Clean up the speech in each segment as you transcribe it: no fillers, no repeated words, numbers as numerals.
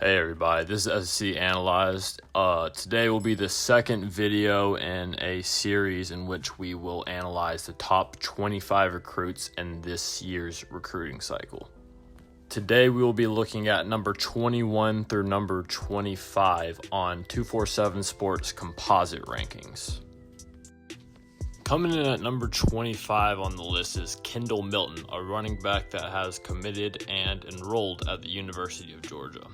Hey everybody, this is SEC Analyzed. Today will be the second video in a series in which we will analyze the top 25 recruits in this year's recruiting cycle. Today we will be looking at number 21 through number 25 on 247 Sports composite rankings. Coming in at number 25 on the list is Kendall Milton, a running back that has committed and enrolled at the University of Georgia.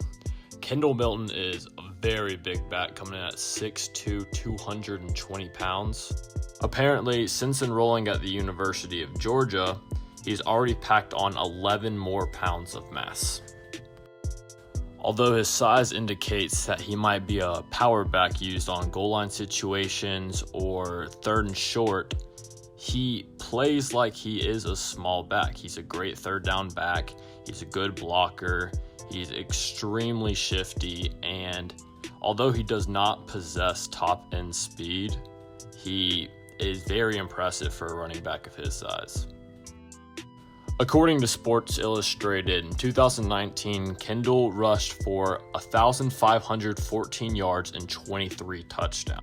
Kendall Milton is a very big back, coming in at 6'2", 220 pounds. Apparently, since enrolling at the University of Georgia, he's already packed on 11 more pounds of mass. Although his size indicates that he might be a power back used on goal line situations or third and short, he plays like he is a small back. He's a great third down back. He's a good blocker. He's extremely shifty, and although he does not possess top end speed, he is very impressive for a running back of his size. According to Sports Illustrated, in 2019, Kendall rushed for 1,514 yards and 23 touchdowns.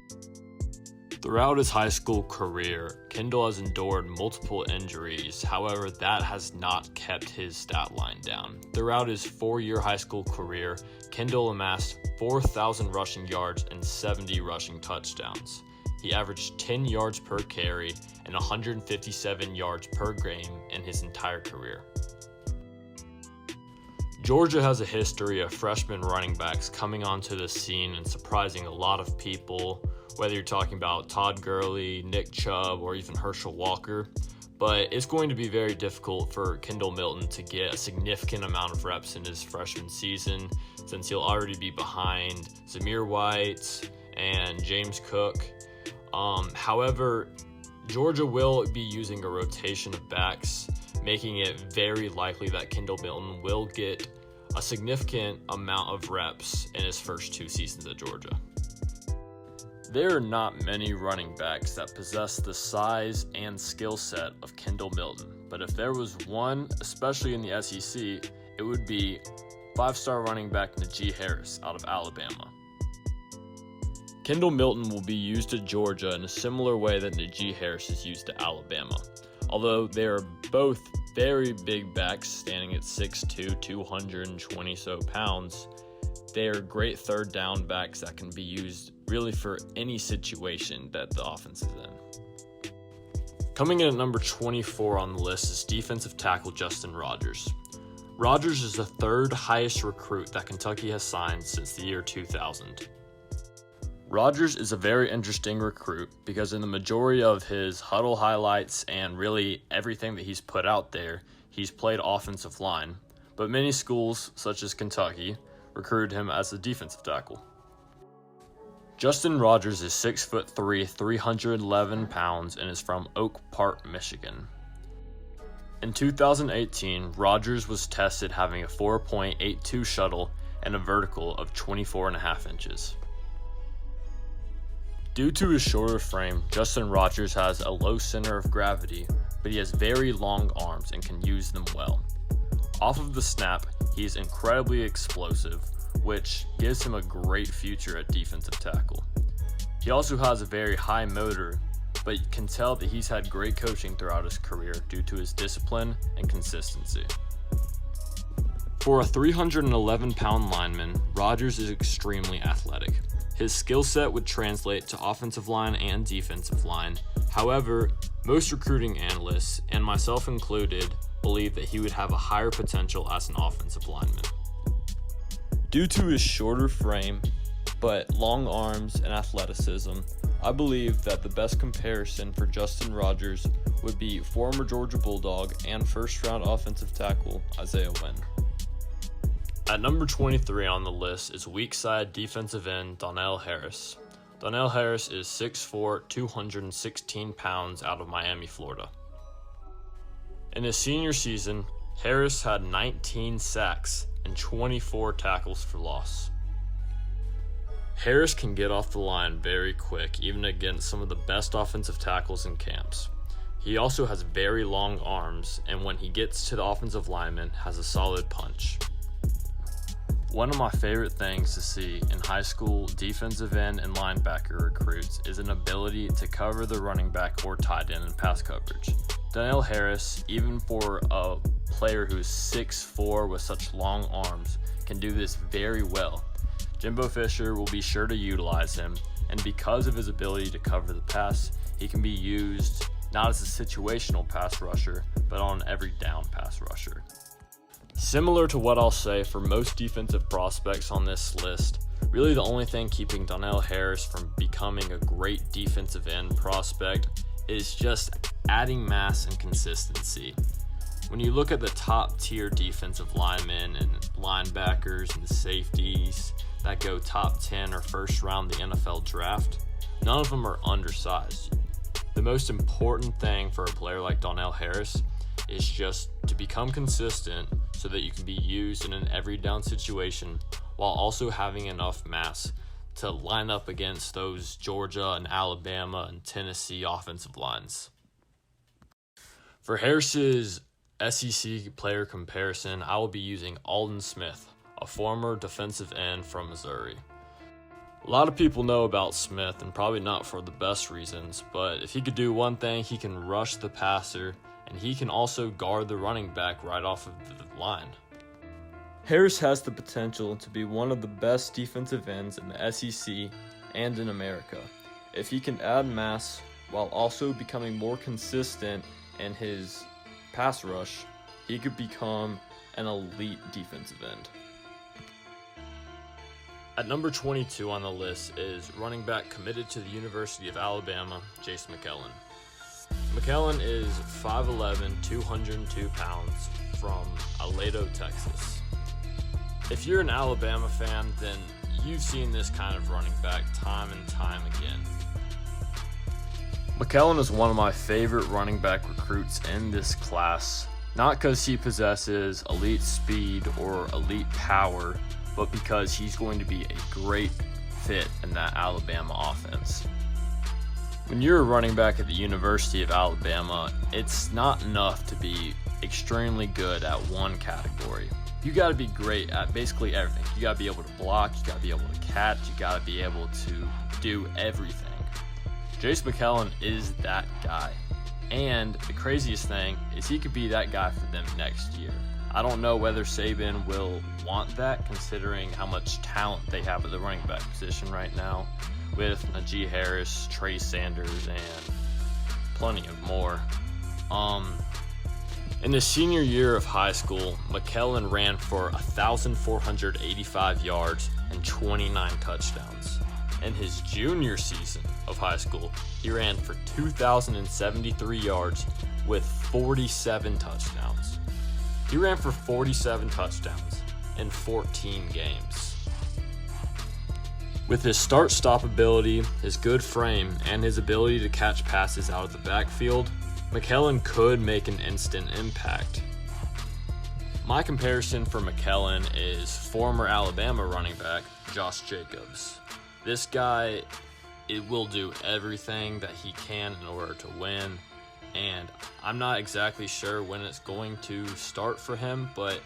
Throughout his high school career, Kendall has endured multiple injuries. However, that has not kept his stat line down. Throughout his 4-year high school career, Kendall amassed 4,000 rushing yards and 70 rushing touchdowns. He averaged 10 yards per carry and 157 yards per game in his entire career. Georgia has a history of freshman running backs coming onto the scene and surprising a lot of people, whether you're talking about Todd Gurley, Nick Chubb, or even Herschel Walker. But it's going to be very difficult for Kendall Milton to get a significant amount of reps in his freshman season, since he'll already be behind Zamir White and James Cook. However, Georgia will be using a rotation of backs, making it very likely that Kendall Milton will get a significant amount of reps in his first 2 seasons at Georgia. There are not many running backs that possess the size and skill set of Kendall Milton, but if there was one, especially in the SEC, it would be 5-star running back Najee Harris out of Alabama. Kendall Milton will be used at Georgia in a similar way that Najee Harris is used to Alabama. Although they are both very big backs, standing at 6'2", 220 so pounds, they are great third down backs that can be used really for any situation that the offense is in. Coming in at number 24 on the list is defensive tackle Justin Rogers. Rogers is the 3rd highest recruit that Kentucky has signed since the year 2000. Rogers is a very interesting recruit because in the majority of his huddle highlights and really everything that he's put out there, he's played offensive line, but many schools, such as Kentucky, recruited him as a defensive tackle. Justin Rogers is 6'3", 311 pounds, and is from Oak Park, Michigan. In 2018, Rogers was tested having a 4.82 shuttle and a vertical of 24.5 inches. Due to his shorter frame, Justin Rogers has a low center of gravity, but he has very long arms and can use them well. Off of the snap, he is incredibly explosive, which gives him a great future at defensive tackle. He also has a very high motor, but you can tell that he's had great coaching throughout his career due to his discipline and consistency. For a 311-pound lineman, Rogers is extremely athletic. His skill set would translate to offensive line and defensive line. However, most recruiting analysts, and myself included, believe that he would have a higher potential as an offensive lineman. Due to his shorter frame, but long arms and athleticism, I believe that the best comparison for Justin Rogers would be former Georgia Bulldog and first-round offensive tackle Isaiah Wynn. At number 23 on the list is weak side defensive end Donnell Harris. Donnell Harris is 6'4", 216 pounds out of Miami, Florida. In his senior season, Harris had 19 sacks and 24 tackles for loss. Harris can get off the line very quick, even against some of the best offensive tackles in camps. He also has very long arms, and when he gets to the offensive lineman, has a solid punch. One of my favorite things to see in high school defensive end and linebacker recruits is an ability to cover the running back or tight end in pass coverage. Donnell Harris, even for a player who's 6'4" with such long arms, can do this very well. Jimbo Fisher will be sure to utilize him, and because of his ability to cover the pass, he can be used not as a situational pass rusher, but on an every down pass rusher. Similar to what I'll say for most defensive prospects on this list, really the only thing keeping Donnell Harris from becoming a great defensive end prospect is just adding mass and consistency. When you look at the top tier defensive linemen and linebackers and safeties that go top 10 or first round the NFL draft, none of them are undersized. The most important thing for a player like Donnell Harris is just to become consistent so that you can be used in an every down situation while also having enough mass to line up against those Georgia and Alabama and Tennessee offensive lines. For Harris's SEC player comparison, I will be using Aldon Smith, a former defensive end from Missouri. A lot of people know about Smith, and probably not for the best reasons, but if he could do one thing, he can rush the passer, and he can also guard the running back right off of the line. Harris has the potential to be one of the best defensive ends in the SEC and in America. If he can add mass while also becoming more consistent in his pass rush, he could become an elite defensive end. At number 22 on the list is running back committed to the University of Alabama, Jase McClellan. McClellan is 5'11", 202 pounds from Aledo, Texas. If you're an Alabama fan, then you've seen this kind of running back time and time again. McClellan is one of my favorite running back recruits in this class, not because he possesses elite speed or elite power, but because he's going to be a great fit in that Alabama offense. When you're a running back at the University of Alabama, it's not enough to be extremely good at one category. You got to be great at basically everything. You got to be able to block, you got to be able to catch, you got to be able to do everything. Jase McClellan is that guy. And the craziest thing is he could be that guy for them next year. I don't know whether Saban will want that, considering how much talent they have at the running back position right now with Najee Harris, Trey Sanders, and plenty of more. In his senior year of high school, McClellan ran for 1,485 yards and 29 touchdowns. In his junior season of high school, he ran for 2,073 yards with 47 touchdowns. He ran for 47 touchdowns in 14 games. With his start-stop ability, his good frame, and his ability to catch passes out of the backfield, McClellan could make an instant impact. My comparison for McClellan is former Alabama running back Josh Jacobs. This guy, it will do everything that he can in order to win, and I'm not exactly sure when it's going to start for him, but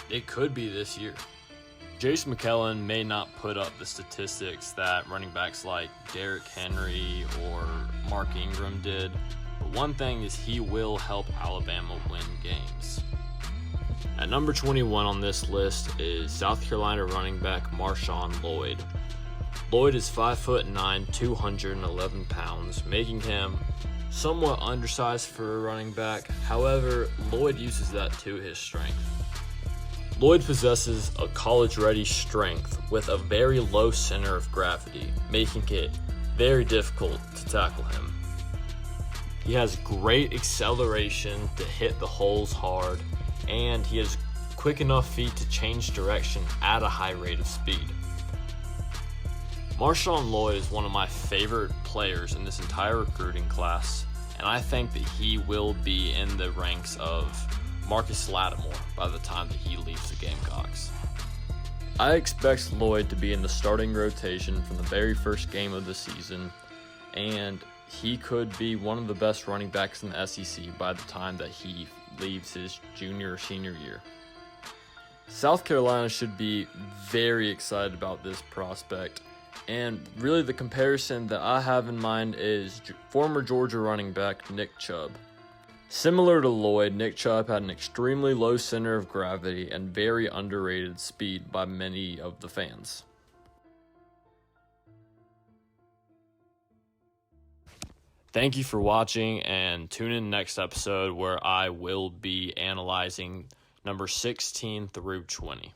it could be this year. Jase McClellan may not put up the statistics that running backs like Derrick Henry or Mark Ingram did, but one thing is he will help Alabama win games. At number 21 on this list is South Carolina running back Marshawn Lloyd. Lloyd is 5'9", 211 pounds, making him somewhat undersized for a running back. However, Lloyd uses that to his strength. Lloyd possesses a college-ready strength with a very low center of gravity, making it very difficult to tackle him. He has great acceleration to hit the holes hard, and he has quick enough feet to change direction at a high rate of speed. Marshawn Lloyd is one of my favorite players in this entire recruiting class, and I think that he will be in the ranks of Marcus Lattimore by the time that he leaves the Gamecocks. I expect Lloyd to be in the starting rotation from the very first game of the season, and he could be one of the best running backs in the SEC by the time that he leaves his junior or senior year. South Carolina should be very excited about this prospect. And really the comparison that I have in mind is former Georgia running back Nick Chubb. Similar to Lloyd, Nick Chubb had an extremely low center of gravity and very underrated speed by many of the fans. Thank you for watching, and tune in next episode where I will be analyzing number 16 through 20.